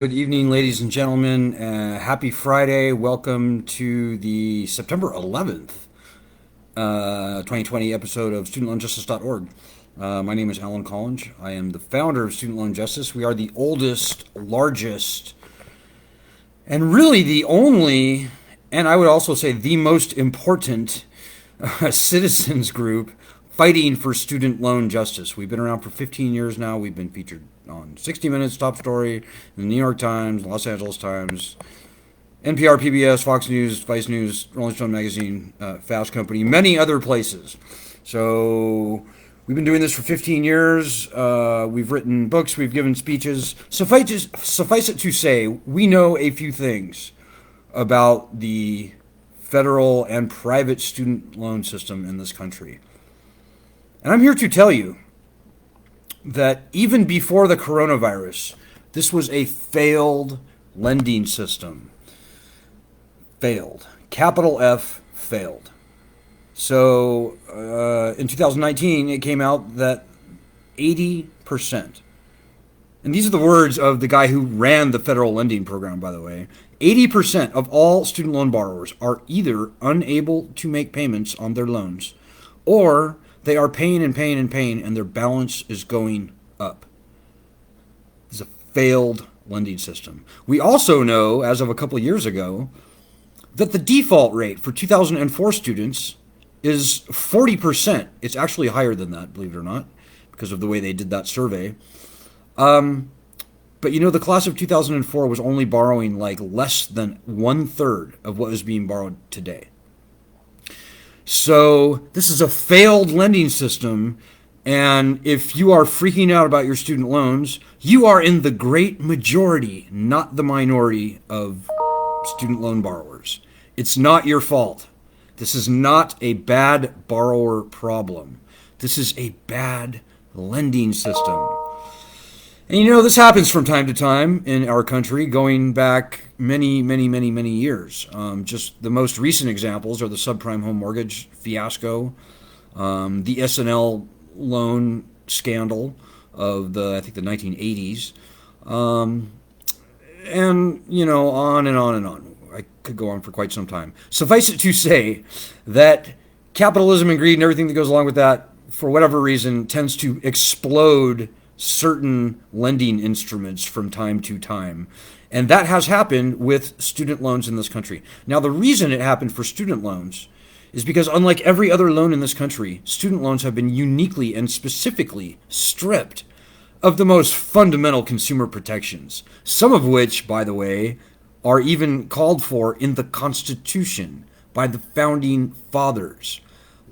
Good evening, ladies and gentlemen. Happy Friday. Welcome to the September 11th, 2020 episode of StudentLoanJustice.org. My name is Alan Collins. I am the founder of Student Loan Justice. We are the oldest, largest, and really the only, and I would also say the most important citizens group fighting for student loan justice. We've been around for 15 years now. We've been featured on 60 Minutes, Top Story, the New York Times, Los Angeles Times, NPR, PBS, Fox News, Vice News, Rolling Stone Magazine, Fast Company, many other places. So we've been doing this for 15 years. We've written books. We've given speeches. Suffice it to say, we know a few things about the federal and private student loan system in this country. And I'm here to tell you that even before the coronavirus, this was a failed lending system. Failed. Capital F, failed. So in 2019, it came out that 80%, and these are the words of the guy who ran the federal lending program, by the way, 80% of all student loan borrowers are either unable to make payments on their loans or they are paying and paying and paying, and their balance is going up. It's a failed lending system. We also know, as of a couple of years ago, that the default rate for 2004 students is 40%. It's actually higher than that, believe it or not, because of the way they did that survey. But you know, the class of 2004 was only borrowing like less than 1/3 of what is being borrowed today. So this is a failed lending system, and if you are freaking out about your student loans, you are in the great majority, not the minority of student loan borrowers. It's not your fault. This is not a bad borrower problem. This is a bad lending system. And you know, this happens from time to time in our country, going back many, many, many, many years. Just the most recent examples are the subprime home mortgage fiasco, the S&L loan scandal of I think the 1980s, and you know, on and on and on. I could go on for quite some time. Suffice it to say that capitalism and greed and everything that goes along with that, for whatever reason, tends to explode certain lending instruments from time to time. And that has happened with student loans in this country. Now, the reason it happened for student loans is because, unlike every other loan in this country, student loans have been uniquely and specifically stripped of the most fundamental consumer protections, some of which, by the way, are even called for in the Constitution by the Founding Fathers.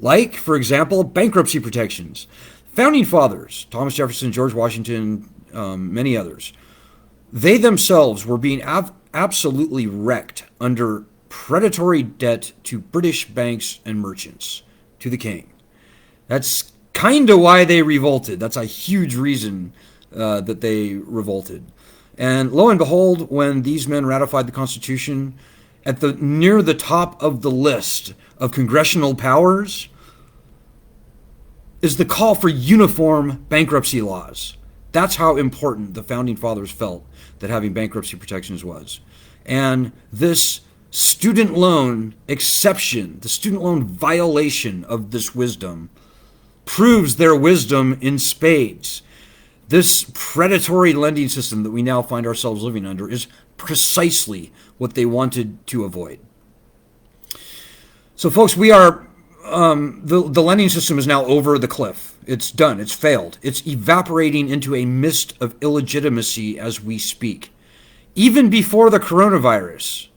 Like, for example, bankruptcy protections. Founding Fathers, Thomas Jefferson, George Washington, many others, they themselves were being absolutely wrecked under predatory debt to British banks and merchants, to the king. That's kind of why they revolted. That's a huge reason that they revolted. And lo and behold, when these men ratified the Constitution, near the top of the list of congressional powers is the call for uniform bankruptcy laws. That's how important the Founding Fathers felt that having bankruptcy protections was. And this student loan exception, the student loan violation of this wisdom, proves their wisdom in spades. This predatory lending system that we now find ourselves living under is precisely what they wanted to avoid. So, folks, we are the lending system is now over the cliff. It's done. It's failed. It's evaporating into a mist of illegitimacy as we speak. Even before the coronavirus,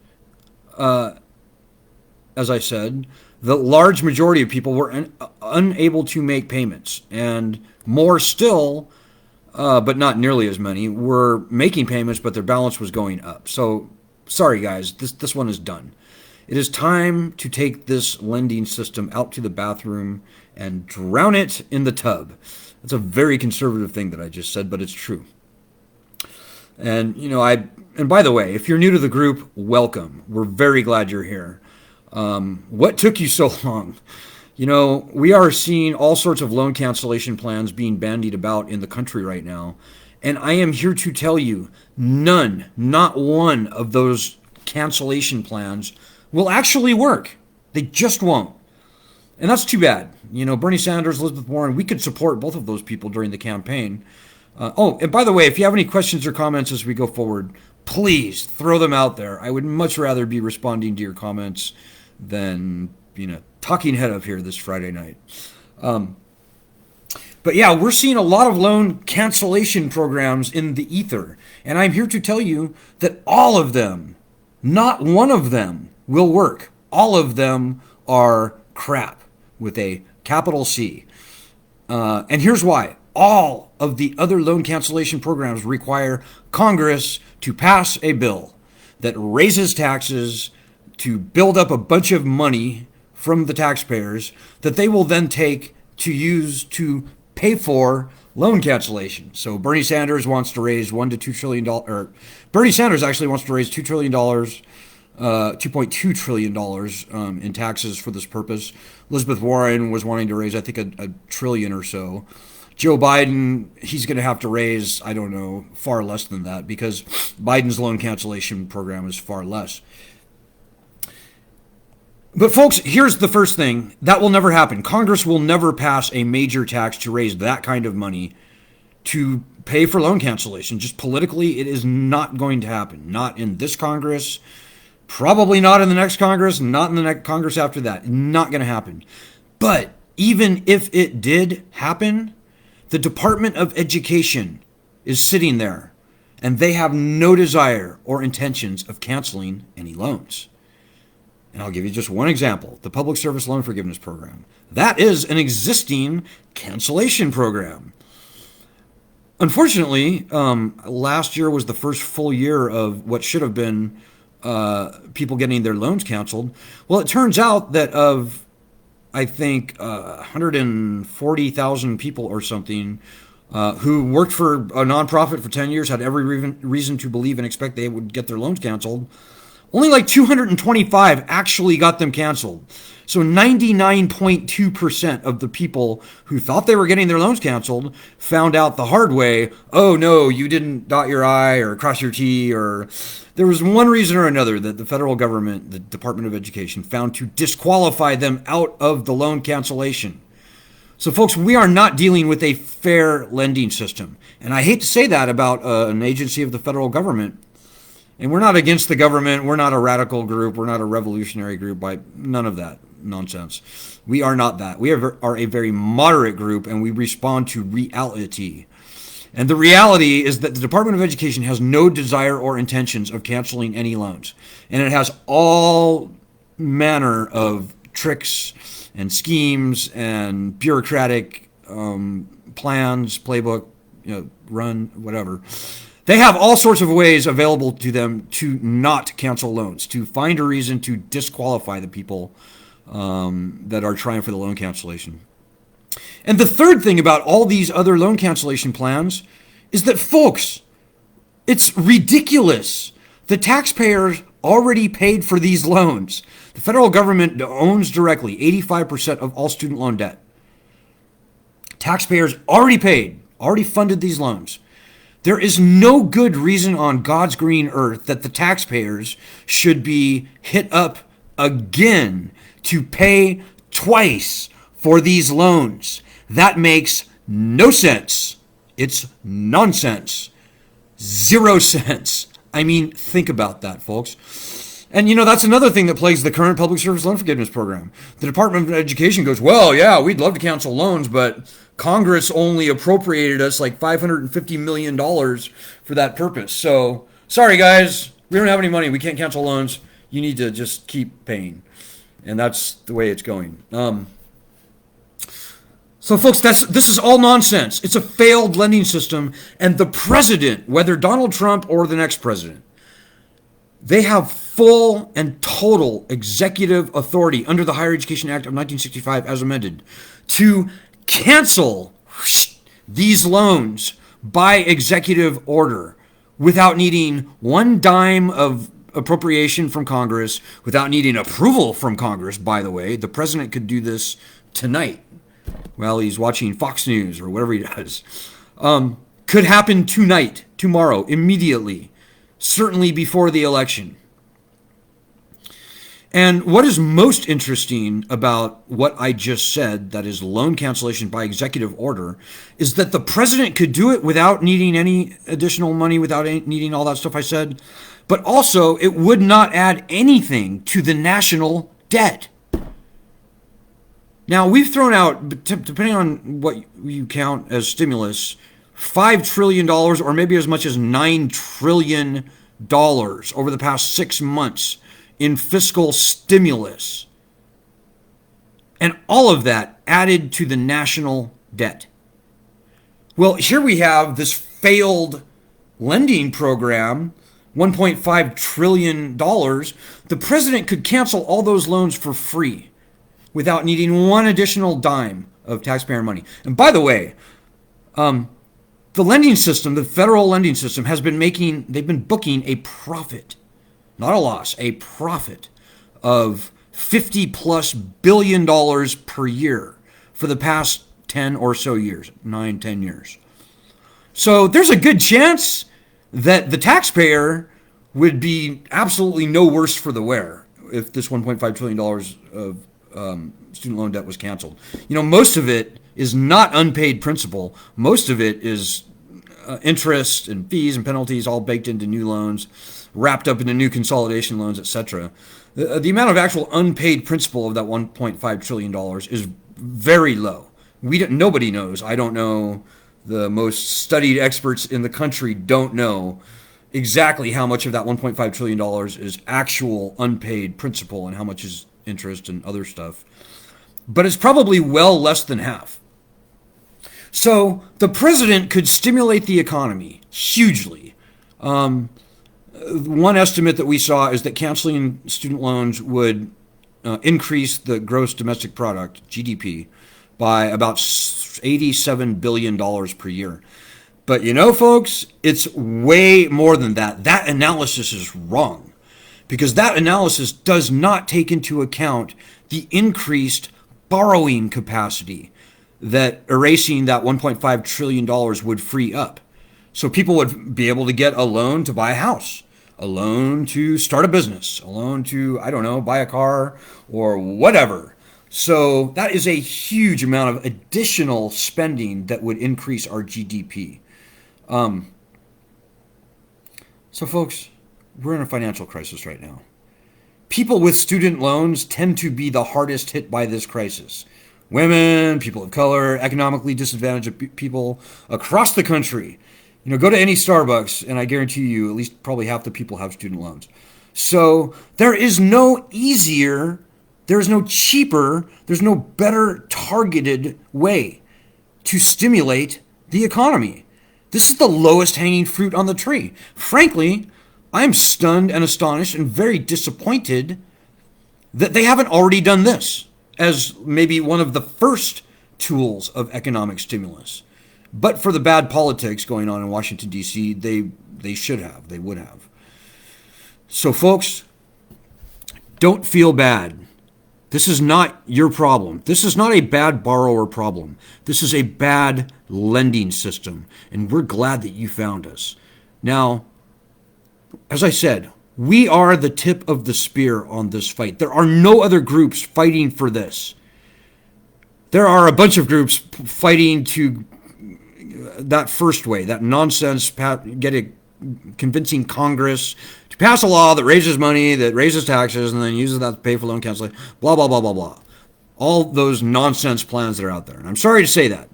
as I said, the large majority of people were unable to make payments. And more still, but not nearly as many, were making payments, but their balance was going up. So, sorry guys, this one is done. It is time to take this lending system out to the bathroom and drown it in the tub. That's a very conservative thing that I just said, but it's true. And, you know, and by the way, if you're new to the group, welcome. We're very glad you're here. What took you so long? You know, we are seeing all sorts of loan cancellation plans being bandied about in the country right now. And I am here to tell you, None, not one of those cancellation plans will actually work. They just won't. And that's too bad. Bernie Sanders, Elizabeth Warren, we could support both of those people during the campaign. And by the way, if you have any questions or comments as we go forward, please throw them out there. I would much rather be responding to your comments than, talking head up here this Friday night. But yeah, we're seeing a lot of loan cancellation programs in the ether. And I'm here to tell you that all of them, not one of them, will work. All of them are crap with a capital C. And here's why. All of the other loan cancellation programs require Congress to pass a bill that raises taxes to build up a bunch of money from the taxpayers that they will then take to use to pay for loan cancellation. So Bernie Sanders wants to raise $1 to $2 trillion, or Bernie Sanders actually wants to raise $2 trillion, $2.2 trillion in taxes for this purpose. Elizabeth Warren was wanting to raise, I think, a trillion or so. Joe Biden, he's going to have to raise, I don't know, far less than that because Biden's loan cancellation program is far less. But folks, here's the first thing. That will never happen. Congress will never pass a major tax to raise that kind of money to pay for loan cancellation. Just politically, it is not going to happen. Not in this Congress, probably not in the next Congress, not in the next Congress after that. Not going to happen. But even if it did happen, the Department of Education is sitting there, and they have no desire or intentions of canceling any loans. And I'll give you just one example, the Public Service Loan Forgiveness Program. That is an existing cancellation program. Unfortunately, last year was the first full year of what should have been people getting their loans canceled. Well, it turns out that of, I think, 140,000 people or something who worked for a nonprofit for 10 years, had every reason to believe and expect they would get their loans canceled. Only like 225 actually got them canceled. So 99.2% of the people who thought they were getting their loans canceled found out the hard way, oh no, you didn't dot your I or cross your T, or there was one reason or another that the federal government, the Department of Education, found to disqualify them out of the loan cancellation. So folks, we are not dealing with a fair lending system. And I hate to say that about an agency of the federal government. And we're not against the government. We're not a radical group. We're not a revolutionary group. By none of that nonsense. We are not that. We are a very moderate group, and we respond to reality. And the reality is that the Department of Education has no desire or intentions of canceling any loans. And it has all manner of tricks and schemes and bureaucratic plans, playbook, run, whatever. They have all sorts of ways available to them to not cancel loans, to find a reason to disqualify the people that are trying for the loan cancellation. And the third thing about all these other loan cancellation plans is that, folks, it's ridiculous. The taxpayers already paid for these loans. The federal government owns directly 85% of all student loan debt. Taxpayers already paid, already funded these loans. There is no good reason on God's green earth that the taxpayers should be hit up again to pay twice for these loans. That makes no sense. It's nonsense. 0 cents. I mean, think about that, folks. And, that's another thing that plagues the current Public Service Loan Forgiveness Program. The Department of Education goes, well, yeah, we'd love to cancel loans, but Congress only appropriated us like $550 million for that purpose. So, sorry, guys, we don't have any money. We can't cancel loans. You need to just keep paying. And that's the way it's going. So, folks, this is all nonsense. It's a failed lending system. And the president, whether Donald Trump or the next president, they have full and total executive authority under the Higher Education Act of 1965 as amended to cancel these loans by executive order without needing one dime of appropriation from Congress, without needing approval from Congress, by the way. The president could do this tonight while he's watching Fox News or whatever he does. could happen tonight, tomorrow, immediately, certainly before the election. And what is most interesting about what I just said, that is loan cancellation by executive order, is that the president could do it without needing any additional money, without needing all that stuff I said. But also, it would not add anything to the national debt. Now, we've thrown out, depending on what you count as stimulus, $5 trillion or maybe as much as $9 trillion over the past 6 months in fiscal stimulus. And all of that added to the national debt. Well, here we have this failed lending program, $1.5 trillion. The president could cancel all those loans for free without needing one additional dime of taxpayer money. And by the way, the lending system, the federal lending system, they've been booking a profit, not a loss, a profit of $50+ billion per year for the past 10 or so years, 9-10 years. So there's a good chance that the taxpayer would be absolutely no worse for the wear if this $1.5 trillion of student loan debt was canceled. Most of it is not unpaid principal. Most of it is interest and fees and penalties all baked into new loans, wrapped up into new consolidation loans, etc. The amount of actual unpaid principal of that $1.5 trillion is very low. Nobody knows. I don't know. The most studied experts in the country don't know exactly how much of that $1.5 trillion is actual unpaid principal and how much is interest and other stuff. But it's probably well less than half. So the president could stimulate the economy hugely. One estimate that we saw is that canceling student loans would increase the gross domestic product, GDP, by about $87 billion per year. But folks, it's way more than that. That analysis is wrong because that analysis does not take into account the increased borrowing capacity that erasing that $1.5 trillion would free up. So people would be able to get a loan to buy a house, a loan to start a business, a loan to, buy a car or whatever. So that is a huge amount of additional spending that would increase our GDP. So folks, we're in a financial crisis right now. People with student loans tend to be the hardest hit by this crisis. Women, people of color, economically disadvantaged people across the country. Go to any Starbucks and I guarantee you at least probably half the people have student loans. So there is no easier, there is no cheaper, there's no better targeted way to stimulate the economy. This is the lowest hanging fruit on the tree. Frankly, I'm stunned and astonished and very disappointed that they haven't already done this as maybe one of the first tools of economic stimulus. But for the bad politics going on in Washington, D.C., they should have, they would have. So folks, don't feel bad. This is not your problem. This is not a bad borrower problem. This is a bad lending system, and we're glad that you found us. Now, as I said, we are the tip of the spear on this fight. There are no other groups fighting for this. There are a bunch of groups fighting to that first way, that nonsense, get a convincing Congress to pass a law that raises money, that raises taxes, and then uses that to pay for loan cancellation, blah, blah, blah, blah, blah. All those nonsense plans that are out there. And I'm sorry to say that.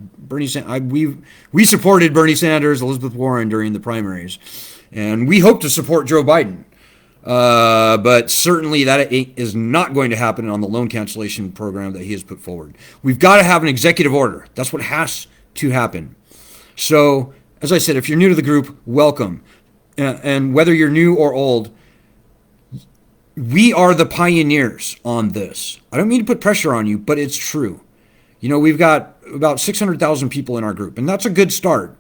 We supported Bernie Sanders, Elizabeth Warren during the primaries, and we hope to support Joe Biden. But certainly that is not going to happen on the loan cancellation program that he has put forward. We've got to have an executive order. That's what has to happen. So, as I said, if you're new to the group, welcome. And whether you're new or old, we are the pioneers on this. I don't mean to put pressure on you, but it's true. We've got about 600,000 people in our group, and that's a good start.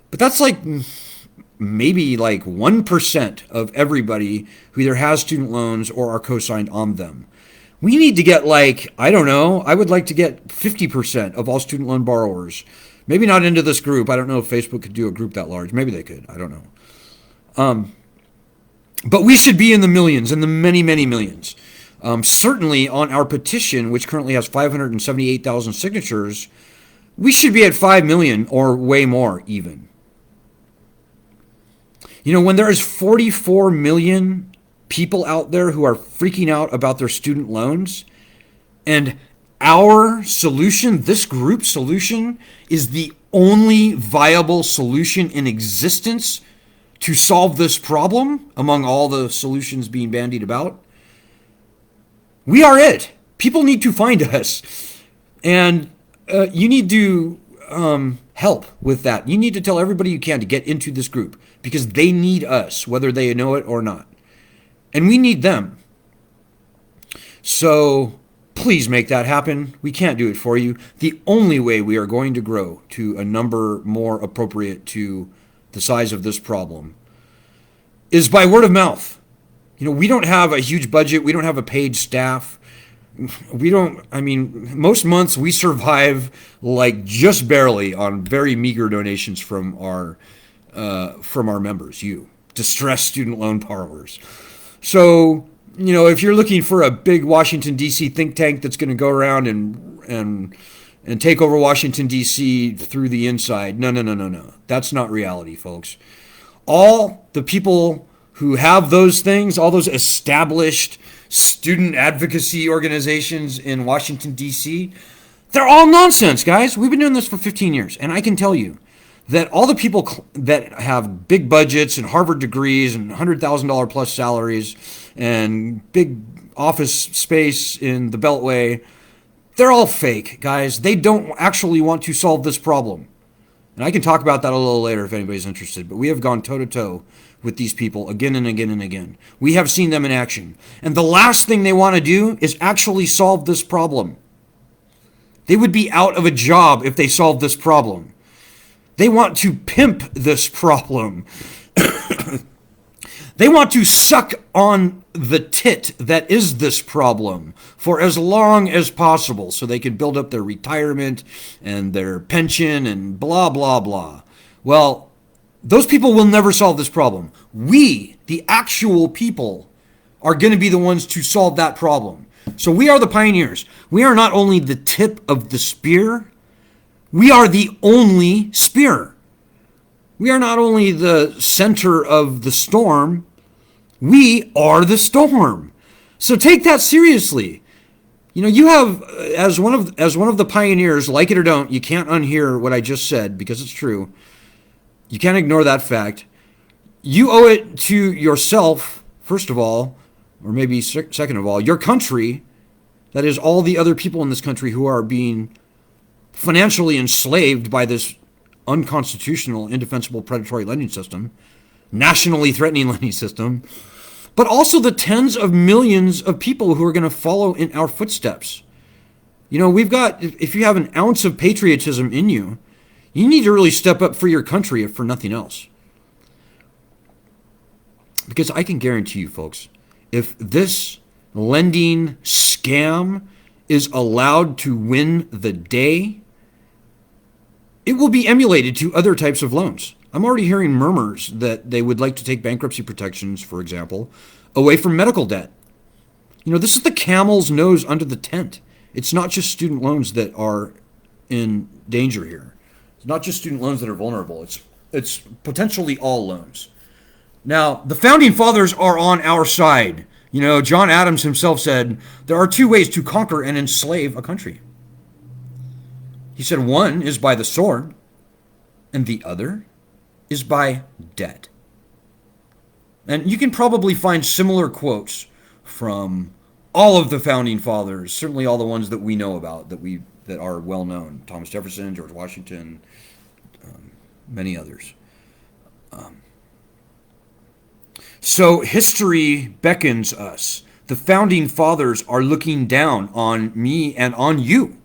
But that's maybe 1% of everybody who either has student loans or are co-signed on them. We need to get I would like to get 50% of all student loan borrowers, Maybe not into this group. I don't know if Facebook could do a group that large. Maybe they could. I don't know. But we should be in the millions, in the many, many millions. Certainly on our petition, which currently has 578,000 signatures, we should be at 5 million or way more even. You know, when there is 44 million people out there who are freaking out about their student loans, and our solution, this group solution, is the only viable solution in existence to solve this problem among all the solutions being bandied about, we are it. People need to find us. And you need to help with that. You need to tell everybody you can to get into this group because they need us, whether they know it or not. And we need them. So please make that happen. We can't do it for you. The only way we are going to grow to a number more appropriate to the size of this problem is by word of mouth. You know, we don't have a huge budget. We don't have a paid staff. Most months we survive like just barely on very meager donations from our members, you distressed student loan borrowers. So, you know, if you're looking for a big Washington, D.C. think tank that's going to go around and take over Washington, D.C. through the inside, no. That's not reality, folks. All the people who have those things, all those established student advocacy organizations in Washington, D.C., they're all nonsense, guys. We've been doing this for 15 years, and I can tell you that all the people that have big budgets and Harvard degrees and $100,000 plus salaries and big office space in the Beltway, they're all fake, guys. They don't actually want to solve this problem. And I can talk about that a little later if anybody's interested, but we have gone toe-to-toe with these people again and again and again. We have seen them in action. And the last thing they want to do is actually solve this problem. They would be out of a job if they solved this problem. They want to pimp this problem. They want to suck on the tit that is this problem for as long as possible so they can build up their retirement and their pension and blah, blah, blah. Well, those people will never solve this problem. We, the actual people, are going to be the ones to solve that problem. So we are the pioneers. We are not only the tip of the spear, we are the only spear. We are not only the center of the storm, we are the storm. So take that seriously. You know, you have, as one of the pioneers, like it or don't, you can't unhear what I just said because it's true. You can't ignore that fact. You owe it to yourself, first of all, or maybe second of all, your country, that is all the other people in this country who are being financially enslaved by this unconstitutional, indefensible, predatory lending system, nationally threatening lending system, but also the tens of millions of people who are going to follow in our footsteps. You know, we've got, if you have an ounce of patriotism in you, you need to really step up for your country, if for nothing else. Because I can guarantee you, folks, if this lending scam is allowed to win the day, it will be emulated to other types of loans. I'm already hearing murmurs that they would like to take bankruptcy protections, for example, away from medical debt. You know, this is the camel's nose under the tent. It's not just student loans that are in danger here. It's not just student loans that are vulnerable. It's potentially all loans. Now, the founding fathers are on our side. You know, John Adams himself said, there are two ways to conquer and enslave a country. He said one is by the sword, and the other is by debt. And you can probably find similar quotes from all of the founding fathers, certainly all the ones that we know about, that are well known. Thomas Jefferson, George Washington, many others. So history beckons us. The founding fathers are looking down on me and on you.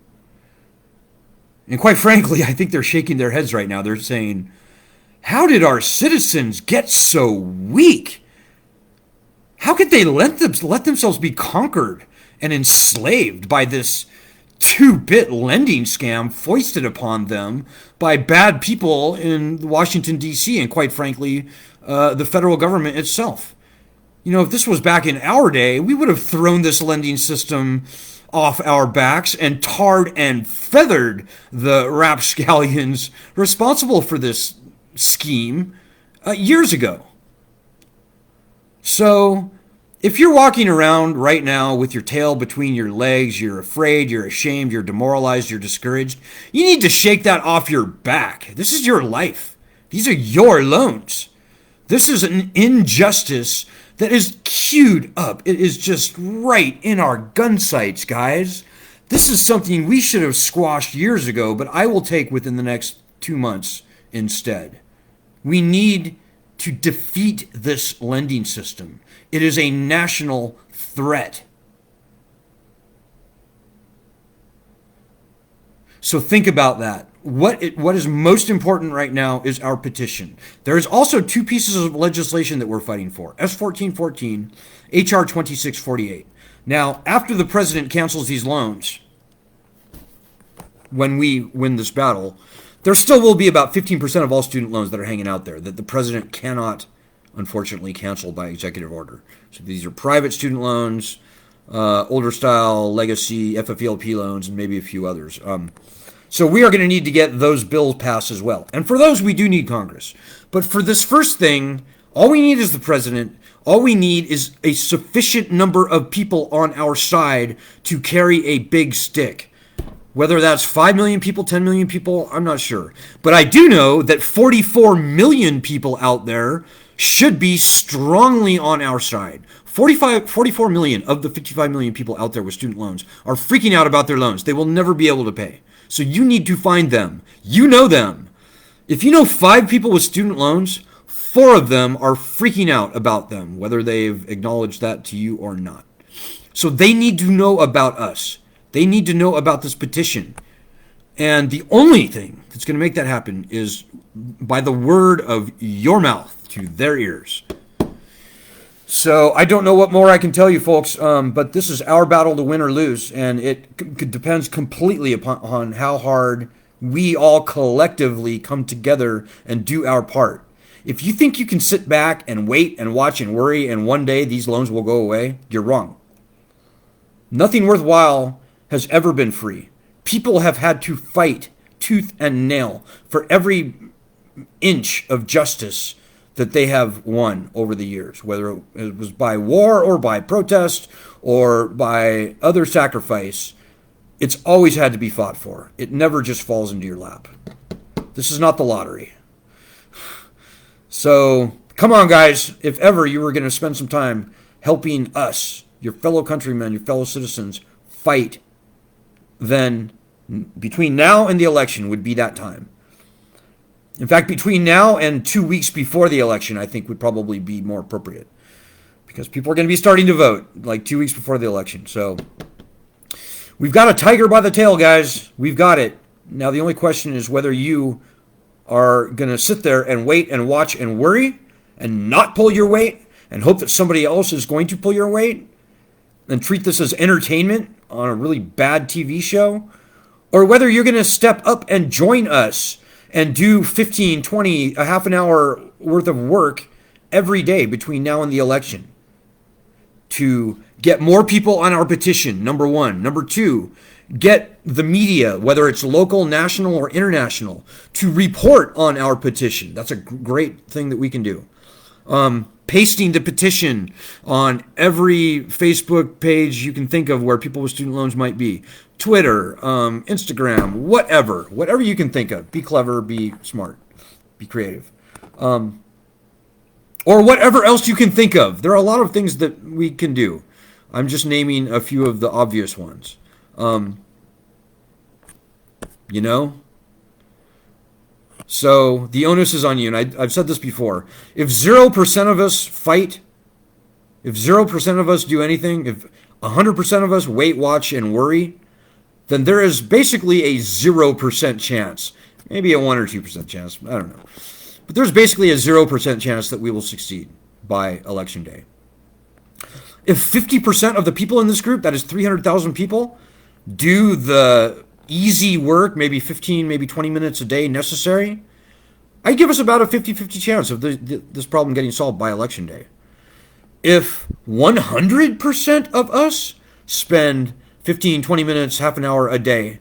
And quite frankly, I think they're shaking their heads right now. They're saying, how did our citizens get so weak? How could they let themselves be conquered and enslaved by this 2-bit lending scam foisted upon them by bad people in Washington, D.C., and quite frankly, the federal government itself. You know, if this was back in our day, we would have thrown this lending system off our backs and tarred and feathered the rapscallions responsible for this scheme years ago. So, if you're walking around right now with your tail between your legs, you're afraid, you're ashamed, you're demoralized, you're discouraged, you need to shake that off your back. This is your life. These are your loans. This is an injustice that is queued up. It is just right in our gun sights, guys. This is something we should have squashed years ago, but I will take within the next 2 months instead. We need to defeat this lending system. It is a national threat. So think about that. What is most important right now is our petition. There is also 2 pieces of legislation that we're fighting for. S-1414, H.R. 2648. Now, after the president cancels these loans, when we win this battle, there still will be about 15% of all student loans that are hanging out there that the president cannot, unfortunately, cancel by executive order. So these are private student loans, older style, legacy, FFELP loans, and maybe a few others. So we are going to need to get those bills passed as well. And for those, we do need Congress. But for this first thing, all we need is the president. All we need is a sufficient number of people on our side to carry a big stick. Whether that's 5 million people, 10 million people, I'm not sure. But I do know that 44 million people out there should be strongly on our side. 44 million of the 55 million people out there with student loans are freaking out about their loans. They will never be able to pay. So you need to find them. You know them. If you know 5 people with student loans, 4 of them are freaking out about them, whether they've acknowledged that to you or not. So they need to know about us. They need to know about this petition. And the only thing that's going to make that happen is by the word of your mouth to their ears. So I don't know what more I can tell you, folks, but this is our battle to win or lose, and it depends completely upon how hard we all collectively come together and do our part. If you think you can sit back and wait and watch and worry and one day these loans will go away, you're wrong. Nothing worthwhile has ever been free. People have had to fight tooth and nail for every inch of justice that they have won over the years, whether it was by war or by protest or by other sacrifice. It's always had to be fought for. It never just falls into your lap. This is not the lottery. So come on, guys. If ever you were going to spend some time helping us, your fellow countrymen, your fellow citizens, fight, then between now and the election would be that time. In fact, between now and 2 weeks before the election, I think would probably be more appropriate, because people are going to be starting to vote like 2 weeks before the election. So we've got a tiger by the tail, guys. We've got it. Now, the only question is whether you are going to sit there and wait and watch and worry and not pull your weight and hope that somebody else is going to pull your weight and treat this as entertainment on a really bad TV show, or whether you're going to step up and join us and do 15, 20, a half an hour worth of work every day between now and the election to get more people on our petition, number one. Number two, get the media, whether it's local, national, or international, to report on our petition. That's a great thing that we can do. Pasting the petition on every Facebook page you can think of where people with student loans might be. Twitter, Instagram, whatever you can think of. Be clever, be smart, be creative. Or whatever else you can think of. There are a lot of things that we can do. I'm just naming a few of the obvious ones. You know? So the onus is on you, and I've said this before. If 0% of us fight, if 0% of us do anything, if 100% of us wait, watch, and worry, then there is basically a 0% chance, maybe a 1 or 2% chance, I don't know. But there's basically a 0% chance that we will succeed by election day. If 50% of the people in this group, that is 300,000 people, do the easy work, maybe 15, maybe 20 minutes a day necessary, I give us about a 50-50 chance of this problem getting solved by election day. If 100% of us spend 15, 20 minutes, half an hour a day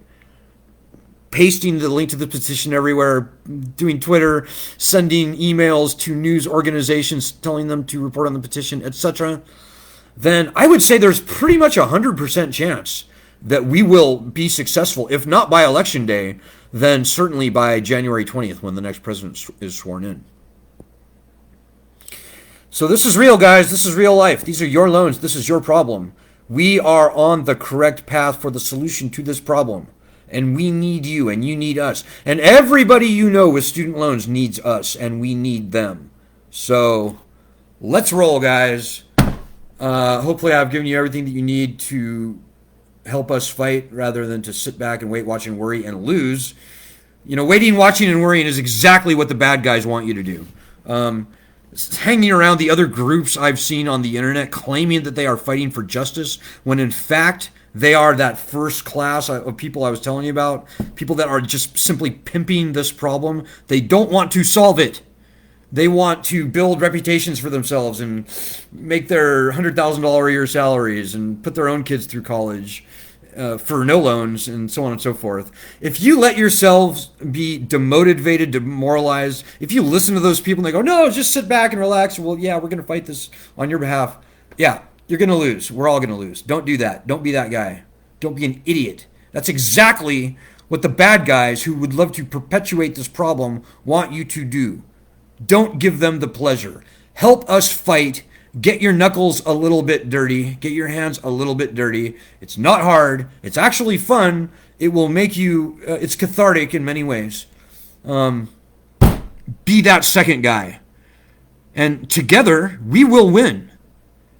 pasting the link to the petition everywhere, doing Twitter, sending emails to news organizations telling them to report on the petition, etc., then I would say there's pretty much a 100% chance that we will be successful. If not by election day, then certainly by January 20th when the next president is sworn in. So this is real, guys. This is real life. These are your loans. This is your problem. We are on the correct path for the solution to this problem. And we need you, and you need us. And everybody you know with student loans needs us, and we need them. So let's roll, guys. Hopefully I've given you everything that you need to help us fight rather than to sit back and wait, watch, and worry and lose. You know, waiting, watching, and worrying is exactly what the bad guys want you to do. Hanging around the other groups I've seen on the internet claiming that they are fighting for justice when in fact they are that first class of people I was telling you about, people that are just simply pimping this problem. They don't want to solve it. They want to build reputations for themselves and make their $100,000 a year salaries and put their own kids through college for no loans and so on and so forth. If you let yourselves be demotivated, demoralized, if you listen to those people and they go, no, just sit back and relax. Well, yeah, we're going to fight this on your behalf. Yeah, you're going to lose. We're all going to lose. Don't do that. Don't be that guy. Don't be an idiot. That's exactly what the bad guys who would love to perpetuate this problem want you to do. Don't give them the pleasure. Help us fight. Get your knuckles a little bit dirty. Get your hands a little bit dirty. It's not hard. It's actually fun. It will make you, it's cathartic in many ways. Be that second guy. And together, we will win.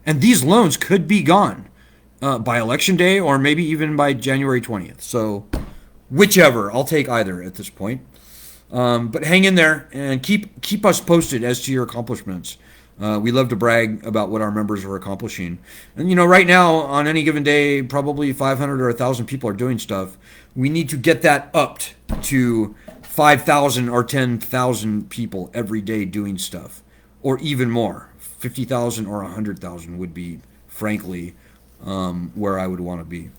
And these loans could be gone by election day or maybe even by January 20th. So whichever. I'll take either at this point. But hang in there and keep us posted as to your accomplishments. We love to brag about what our members are accomplishing. And, you know, right now, on any given day, probably 500 or 1,000 people are doing stuff. We need to get that upped to 5,000 or 10,000 people every day doing stuff, or even more. 50,000 or 100,000 would be, frankly, where I would want to be.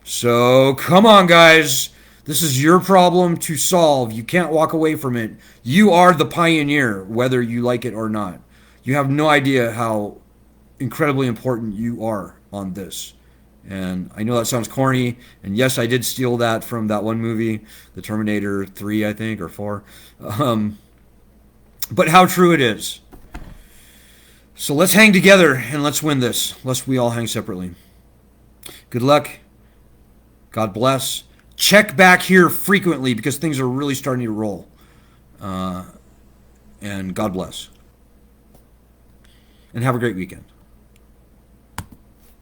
So, come on, guys. This is your problem to solve. You can't walk away from it. You are the pioneer, whether you like it or not. You have no idea how incredibly important you are on this. And I know that sounds corny. And yes, I did steal that from that one movie, The Terminator 3, I think, or 4. But how true it is. So let's hang together and let's win this, lest we all hang separately. Good luck. God bless. Check back here frequently because things are really starting to roll. And God bless. And have a great weekend.